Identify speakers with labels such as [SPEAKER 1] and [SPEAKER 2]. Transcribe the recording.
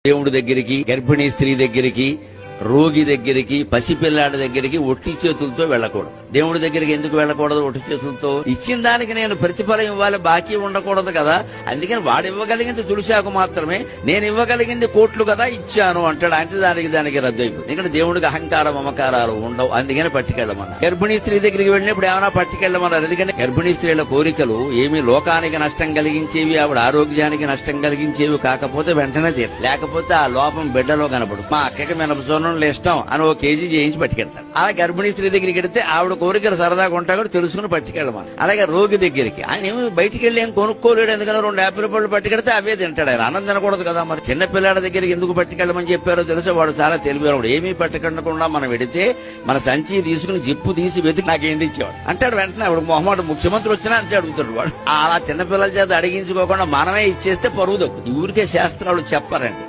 [SPEAKER 1] దేవుడి దగ్గరికి, గర్భిణీ స్త్రీ దగ్గరికి, రోగి దగ్గరికి, పసిపిల్లాడి దగ్గరికి ఒట్టి చేతులతో వెళ్ళకూడదు. దేవుడి దగ్గరికి ఎందుకు వెళ్ళకూడదు ఒట్టి చేతులతో? ఇచ్చిన దానికి నేను ప్రతిఫలం ఇవ్వాలి, బాకీ ఉండకూడదు కదా. అందుకని వాడు ఇవ్వగలిగింది తులసాకు మాత్రమే, నేను ఇవ్వగలిగింది కోట్లు కదా ఇచ్చాను అంటాడు. అంటే దానికి రద్దు అయిపోతుంది. ఇక్కడ దేవుడికి అహంకారం మమకారాలు ఉండవు, అందుకని పట్టుకెళ్ళమన్నారు. గర్భిణీ స్త్రీ దగ్గరికి వెళ్ళినప్పుడు ఏమైనా పట్టుకెళ్ళమన్నారు. ఎందుకంటే గర్భిణీ స్త్రీల కోరికలు ఏమి లోకానికి నష్టం కలిగించేవి, ఆవిడ ఆరోగ్యానికి నష్టం కలిగించేవి కాకపోతే వెంటనే తీరు, లేకపోతే ఆ లోపం బిడ్డలో కనపడు. మా అక్కకి మినపసోనం ఇష్టం అని 1 కేజీ చేయించి పట్టుకెళ్తాడు. అలా గర్భిణీ స్త్రీ దగ్గరికి వెడితే ఆవిడ కోరికలు సరదాగా ఉంటాయి కూడా తెలుసుకుని పట్టుకెళ్ళమని. అలాగే రోగి దగ్గరికి ఆయన ఏమి బయటికి వెళ్ళి ఏం కొనుక్కోలేడు, ఎందుకని 2 యాపిల్ పళ్ళు పట్టుకెడితే అవే తింటాడు. ఆయన ఆనందం తినకూడదు కదా. మరి చిన్న పిల్లాడి దగ్గరికి ఎందుకు పట్టుకెళ్ళమని చెప్పారో తెలుసా? వాడు చాలా తెలివివాడు. ఏమీ పట్టుకెళ్ళకుండా మనం వెడితే మన సంచి తీసుకుని జిప్పు తీసి వెతికి నాకేం తెచ్చేవాడు అంటాడు. వెంటనే ఆవిడ మొహమాట ముఖ్యమంత్రి వచ్చినా అంతే అడుగుతాడు వాడు. అలా చిన్నపిల్లల చేత అడిగించుకోకుండా మనమే ఇచ్చేస్తే పరువు దక్కుతుంది. ఊరికే శాస్త్రాలు చెప్పారండి.